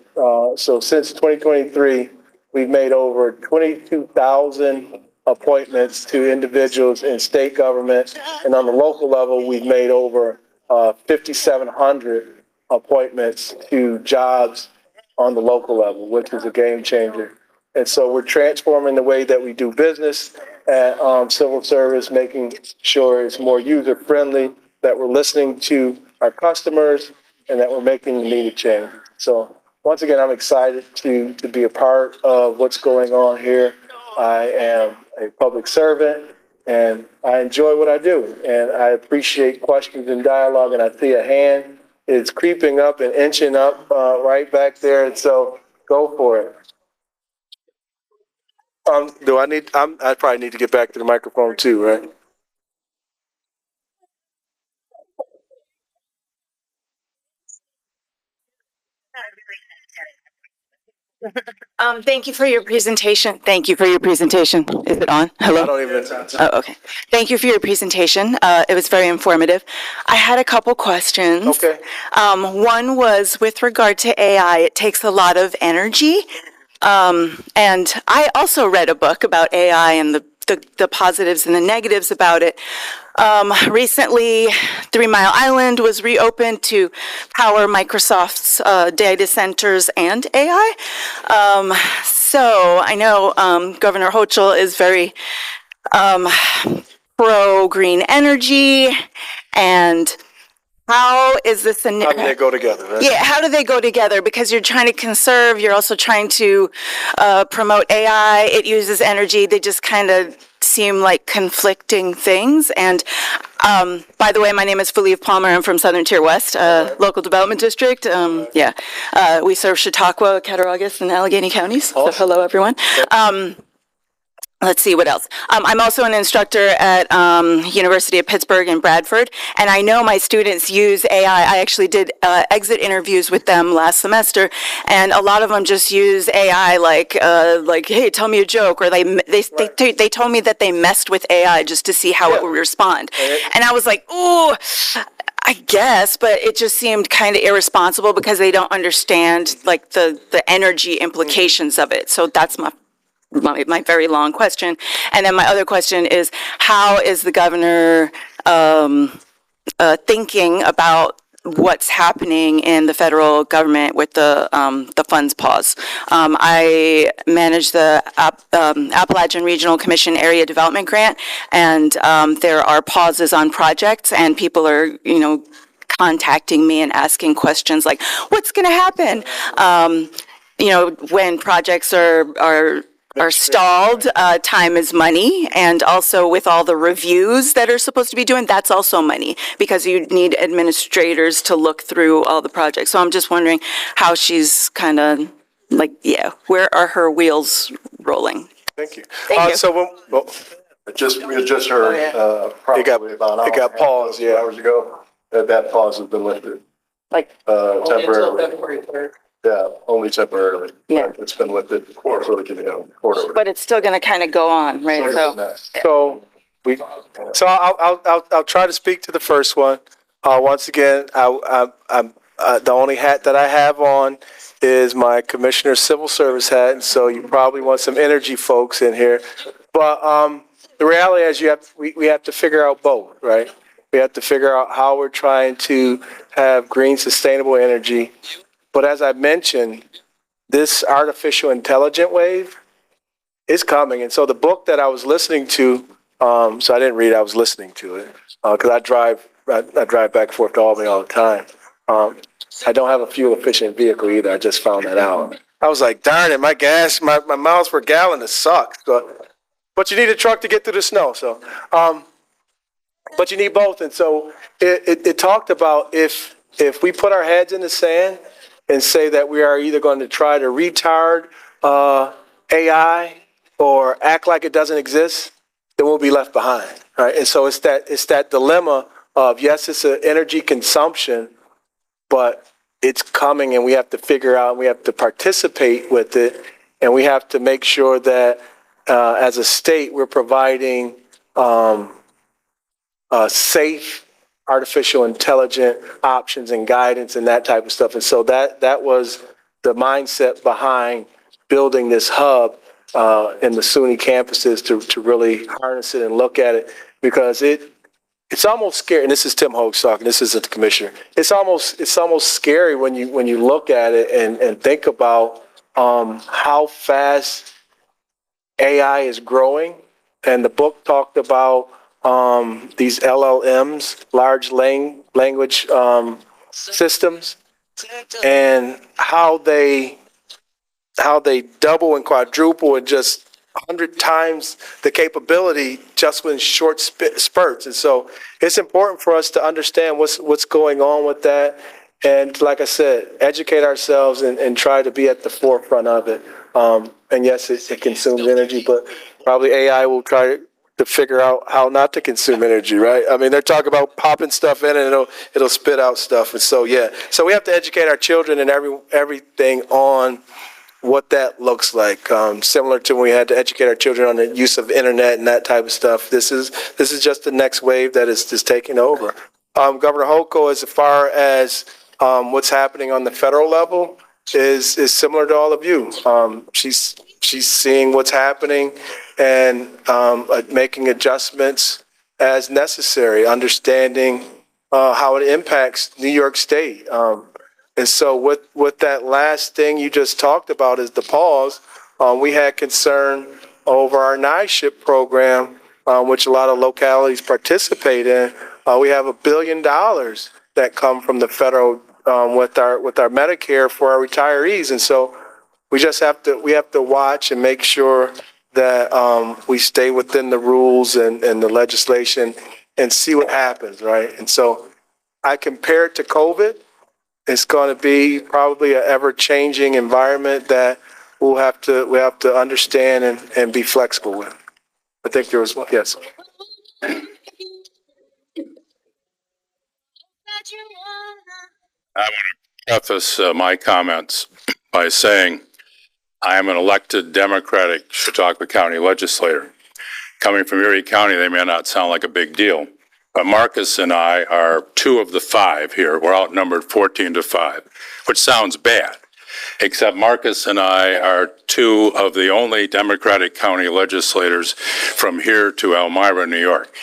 so since 2023, we've made over 22,000 appointments to individuals in state government. And on the local level, we've made over 5,700 appointments to jobs on the local level, which is a game changer. And so we're transforming the way that we do business at civil service, making sure it's more user friendly, that we're listening to our customers, and that we're making the needed change. So once again, I'm excited to be a part of what's going on here. I am a public servant, and I enjoy what I do. And I appreciate questions and dialogue, and I see a hand is creeping up and inching up right back there, and so go for it. I probably need to get back to the microphone too, right? Thank you for your presentation. Thank you for your presentation. Is it on? Hello? I don't even. Oh, okay. Thank you for your presentation. It was very informative. I had a couple questions. Okay. One was with regard to AI. It takes a lot of energy. And I also read a book about AI and the positives and the negatives about it. Recently, 3 Mile Island was reopened to power Microsoft's data centers and AI. So I know Governor Hochul is very pro-green energy, and how is this How do they go together, right? Yeah, how do they go together? Because you're trying to conserve, you're also trying to promote AI, it uses energy, they just kind of seem like conflicting things. And by the way, my name is Felipe Palmer, I'm from Southern Tier West, local development district. We serve Chautauqua, Cattaraugus, and Allegheny counties, so hello everyone. Let's see, what else? I'm also an instructor at University of Pittsburgh in Bradford, and I know my students use AI. I actually did exit interviews with them last semester, and a lot of them just use AI like, hey, tell me a joke, or they told me that they messed with AI just to see how it would respond. And I was like, ooh, I guess, but it just seemed kind of irresponsible because they don't understand like the energy implications of it. So that's my very long question. And then my other question is, how is the governor thinking about what's happening in the federal government with the funds pause? I manage the Appalachian Regional Commission Area Development Grant, and there are pauses on projects, and people are, contacting me and asking questions like, what's going to happen? When projects are stalled, time is money, and also with all the reviews that are supposed to be doing, that's also money, because you need administrators to look through all the projects. So I'm just wondering how she's kind of like, where are her wheels rolling? Thank you. Thank you. So we just heard probably about it got paused, yeah. hours ago, that pause has been lifted Like temporarily. February 3rd. Yeah, only temporarily. Yeah. It's been lifted quarterly. But it's still going to kind of go on, right? So I'll try to speak to the first one. Once again, I'm the only hat that I have on is my Commissioner Civil Service hat, and so you probably want some energy folks in here. But the reality is we have to figure out both, right? We have to figure out how we're trying to have green, sustainable energy. But as I mentioned, this artificial intelligence wave is coming. And so the book that I was listening to, so I didn't read it, I was listening to it, because I drive back and forth to Albany all the time. I don't have a fuel efficient vehicle either. I just found that out. I was like, darn it, my miles per gallon, it sucks. But you need a truck to get through the snow. So, but you need both. And so it talked about if we put our heads in the sand and say that we are either going to try to retard AI or act like it doesn't exist, then we'll be left behind, right? And so it's that dilemma of, yes, it's an energy consumption, but it's coming, and we have to figure out, we have to participate with it, and we have to make sure that as a state we're providing safe artificial intelligent options and guidance and that type of stuff. And so that was the mindset behind building this hub in the SUNY campuses to really harness it and look at it, because it's almost scary. And this is Tim Hogues talking. This isn't the commissioner. It's almost scary when you look at it and think about how fast AI is growing. And the book talked about these LLMs, large language systems, and how they double and quadruple in just 100 times the capability just in short spurts. And so it's important for us to understand what's going on with that. And like I said, educate ourselves and try to be at the forefront of it. And yes, it consumes energy, but probably AI will try to figure out how not to consume energy, right? I mean, they're talking about popping stuff in and it'll spit out stuff. And so, yeah, so we have to educate our children and everything on what that looks like. Similar to when we had to educate our children on the use of internet and that type of stuff. This is just the next wave that is just taking over. Governor Hochul, as far as what's happening on the federal level, is similar to all of you. She's seeing what's happening and making adjustments as necessary, understanding how it impacts New York State. And so with that last thing you just talked about is the pause, we had concern over our night shift program, which a lot of localities participate in. We have $1 billion that come from the federal with our Medicare for our retirees. And so we have to watch and make sure that we stay within the rules and the legislation and see what happens, right? And so I compare it to COVID. It's going to be probably an ever-changing environment that we have to understand and be flexible with. I think there was one. Yes. I want to preface my comments by saying I am an elected Democratic Chautauqua County legislator. Coming from Erie County, they may not sound like a big deal, but Marcus and I are 2 of the 5 here. We're outnumbered 14-5, which sounds bad, except Marcus and I are 2 of the only Democratic county legislators from here to Elmira, New York.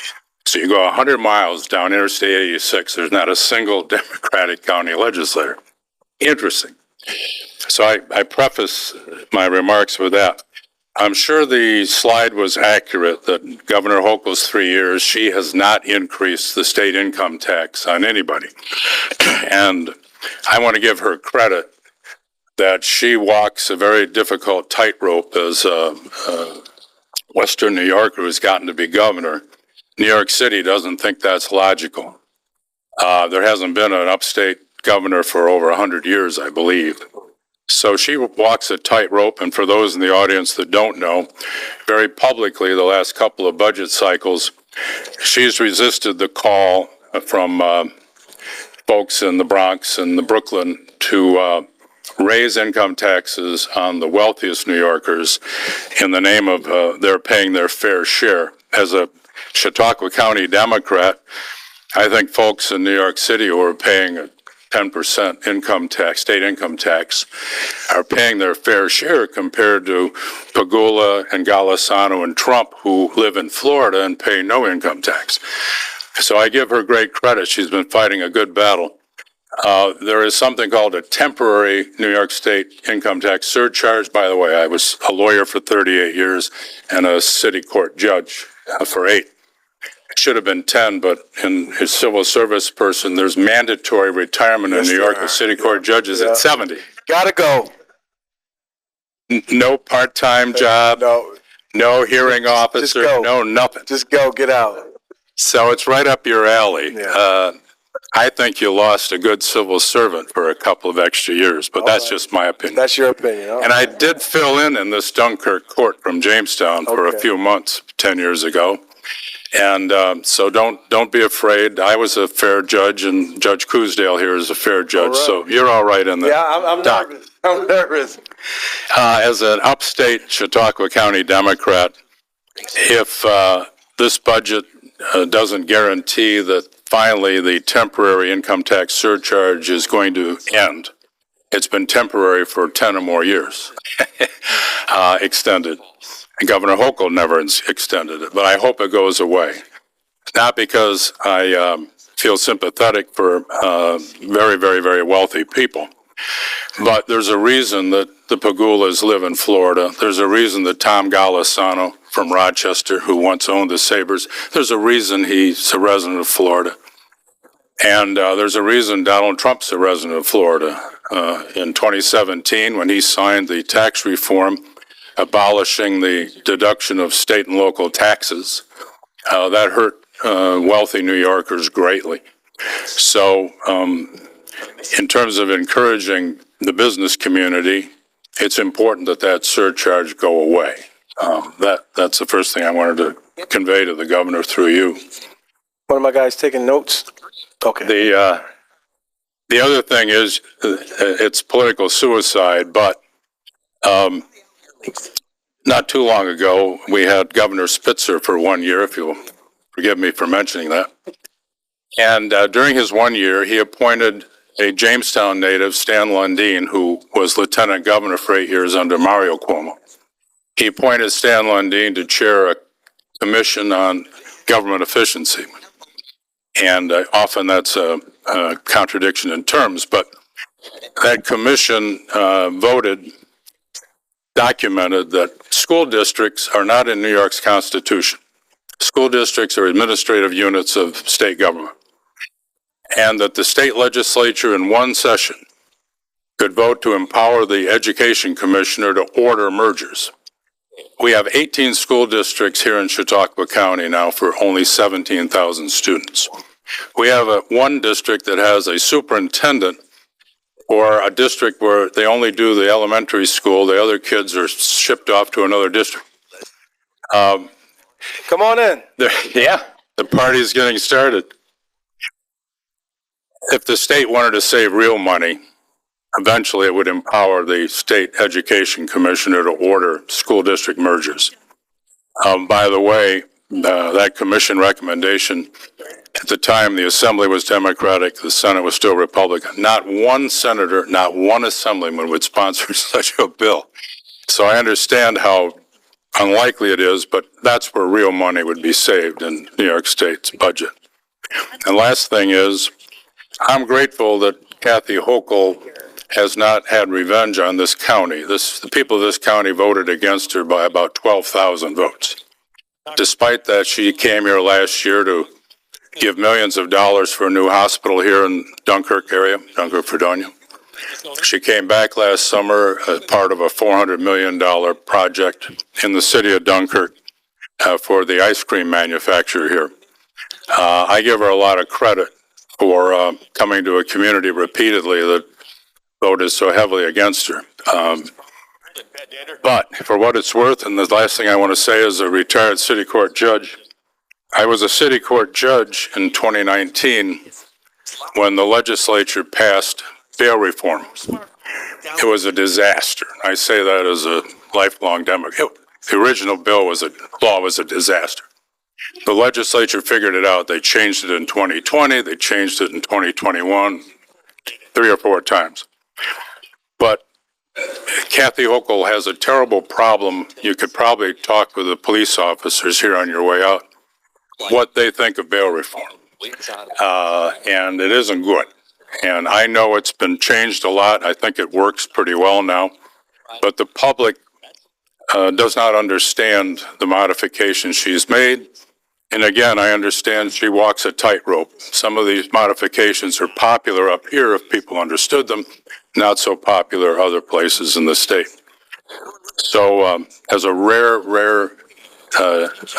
So you go 100 miles down Interstate 86, there's not a single Democratic county legislator. Interesting. So I preface my remarks with that. I'm sure the slide was accurate that Governor Hochul's 3 years, she has not increased the state income tax on anybody. And I want to give her credit that she walks a very difficult tightrope as a Western New Yorker who's gotten to be governor. New York City doesn't think that's logical. There hasn't been an upstate governor for over 100 years, I believe. So she walks a tightrope, and for those in the audience that don't know, very publicly the last couple of budget cycles, she's resisted the call from folks in the Bronx and the Brooklyn to raise income taxes on the wealthiest New Yorkers in the name of they're paying their fair share. As a Chautauqua County Democrat, I think folks in New York City who are paying a 10% income tax, state income tax, are paying their fair share compared to Pagula and Golisano and Trump, who live in Florida and pay no income tax. So I give her great credit. She's been fighting a good battle. There is something called a temporary New York State income tax surcharge. By the way, I was a lawyer for 38 years and a city court judge for 8. It should have been 10, but in his civil service person, there's mandatory retirement in New York with city court judges at 70. Gotta go. No part-time job, no hearing officer, go. no nothing. Just go, get out. So it's right up your alley. Yeah. I think you lost a good civil servant for a couple of extra years, but that's just my opinion. That's your opinion. And I did fill in this Dunkirk court from Jamestown for a few months 10 years ago. And so don't be afraid. I was a fair judge, and Judge Cousdale here is a fair judge. Right. So you're all right in the I'm dock. nervous. I'm nervous. As an upstate Chautauqua County Democrat, if this budget doesn't guarantee that finally the temporary income tax surcharge is going to end, it's been temporary for 10 or more years, extended. And Governor Hochul never extended it, but I hope it goes away. Not because I feel sympathetic for very, very, very wealthy people, but there's a reason that the Pagulas live in Florida. There's a reason that Tom Golisano from Rochester, who once owned the Sabres, there's a reason he's a resident of Florida. And there's a reason Donald Trump's a resident of Florida. In 2017, when he signed the tax reform abolishing the deduction of state and local taxes. That hurt wealthy New Yorkers greatly. So in terms of encouraging the business community, it's important that that surcharge go away. That's the first thing I wanted to convey to the governor through you. One of my guys taking notes? Okay. The other thing is it's political suicide, but not too long ago, we had Governor Spitzer for 1 year, if you'll forgive me for mentioning that. And during his 1 year, he appointed a Jamestown native, Stan Lundeen, who was lieutenant governor for 8 years under Mario Cuomo. He appointed Stan Lundeen to chair a commission on government efficiency. And often that's a contradiction in terms, but that commission documented that school districts are not in New York's Constitution. School districts are administrative units of state government. And that the state legislature in one session could vote to empower the education commissioner to order mergers. We have 18 school districts here in Chautauqua County now for only 17,000 students. We have one district that has a superintendent, or a district where they only do the elementary school, the other kids are shipped off to another district. Come on in. The party's getting started. If the state wanted to save real money, eventually it would empower the state education commissioner to order school district mergers. By the way, that commission recommendation, at the time the assembly was Democratic, the Senate was still Republican. Not one senator, not one assemblyman would sponsor such a bill. So I understand how unlikely it is, but that's where real money would be saved in New York State's budget. And last thing is, I'm grateful that Kathy Hochul has not had revenge on this county. The people of this county voted against her by about 12,000 votes. Despite that, she came here last year to give millions of dollars for a new hospital here in Dunkirk area, Dunkirk, Fredonia. She came back last summer as part of a $400 million project in the city of Dunkirk for the ice cream manufacturer here. I give her a lot of credit for coming to a community repeatedly that voted so heavily against her. But for what it's worth, and the last thing I want to say as a retired city court judge, I was a city court judge in 2019 when the legislature passed bail reform. It was a disaster. I say that as a lifelong Democrat. The original law was a disaster. The legislature figured it out. They changed it in 2020. They changed it in 2021, 3 or 4 times. But Kathy Hochul has a terrible problem. You could probably talk with the police officers here on your way out, what they think of bail reform. And it isn't good. And I know it's been changed a lot. I think it works pretty well now. But the public does not understand the modifications she's made. And again, I understand she walks a tightrope. Some of these modifications are popular up here if people understood them, not so popular other places in the state. So as a rare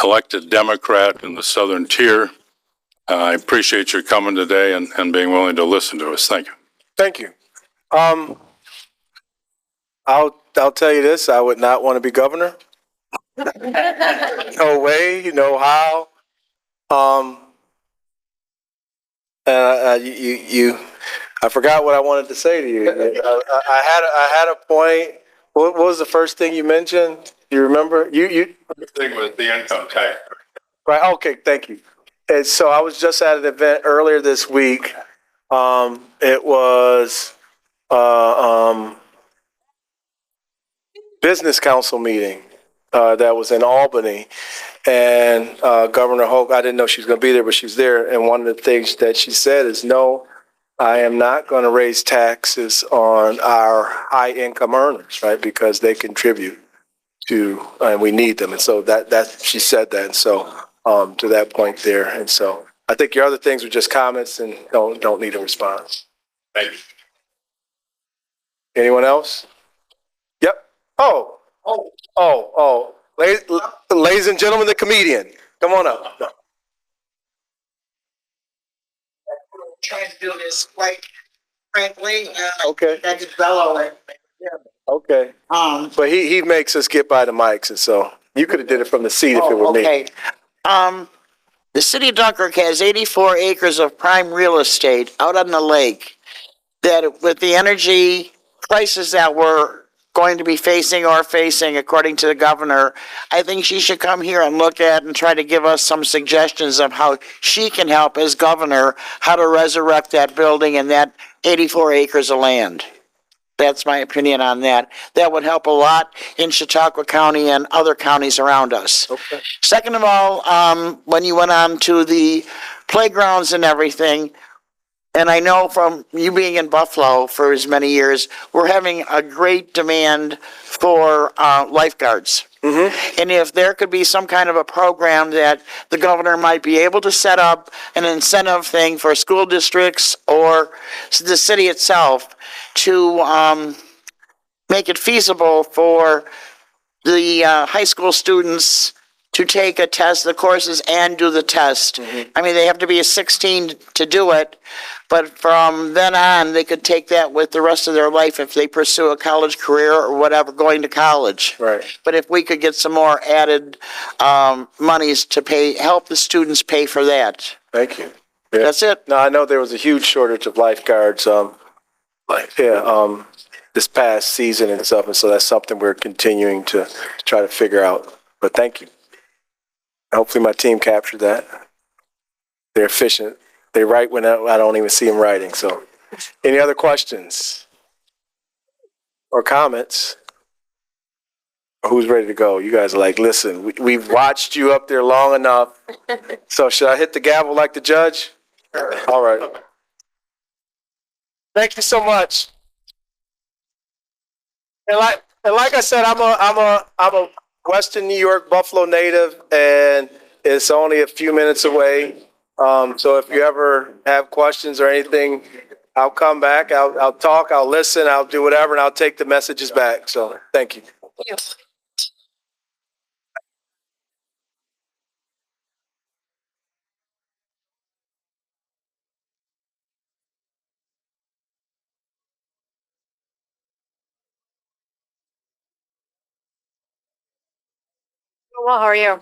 elected Democrat in the Southern Tier, I appreciate your coming today and being willing to listen to us. Thank you. Thank you. I'll tell you this, I would not want to be governor. No way, no how. I forgot what I wanted to say to you. I had a point. What was the first thing you mentioned? You remember? You Thing with the income tax. right? Okay, thank you. And so I was just at an event earlier this week. It was business council meeting that was in Albany, and Governor Hogue, I didn't know she was going to be there, but she was there. And one of the things that she said is, no, I am not going to raise taxes on our high income earners, right? Because they contribute to, and we need them. And so that she said that. And so to that point there. And so I think your other things were just comments and don't need a response. Thank you. Anyone else? Yep. Oh, Ladies and gentlemen, the comedian, come on up. Trying to do this quite frankly, Okay, that's bellow. okay. But he makes us get by the mics, and so you could have did it from the seat if it were me. Okay. The city of Dunkirk has 84 acres of prime real estate out on the lake that with the energy prices that we're going to be facing according to the governor, I think she should come here and look at and try to give us some suggestions of how she can help as governor, how to resurrect that building and that 84 acres of land. That's my opinion on that. That would help a lot in Chautauqua County and other counties around us. Okay. Second of all, when you went on to the playgrounds and everything, and I know from you being in Buffalo for as many years, we're having a great demand for lifeguards. Mm-hmm. And if there could be some kind of a program that the governor might be able to set up an incentive thing for school districts or the city itself to make it feasible for the high school students to take a test, the courses, and do the test. Mm-hmm. I mean, they have to be a 16 to do it, but from then on, they could take that with the rest of their life if they pursue a college career or whatever, going to college. Right. But if we could get some more added monies to help the students pay for that. Thank you. Yeah. That's it. No, I know there was a huge shortage of lifeguards, this past season and stuff, and so that's something we're continuing to try to figure out. But thank you. Hopefully my team captured that. They're efficient. They write when I don't even see them writing. So, any other questions or comments? Or who's ready to go? You guys are like, listen, we've watched you up there long enough. So should I hit the gavel like the judge? All right. Thank you so much. And like I said, I'm a Western New York Buffalo native, and it's only a few minutes away. So if you ever have questions or anything, I'll come back. I'll talk. I'll listen. I'll do whatever, and I'll take the messages back. So thank you. Well, how are you?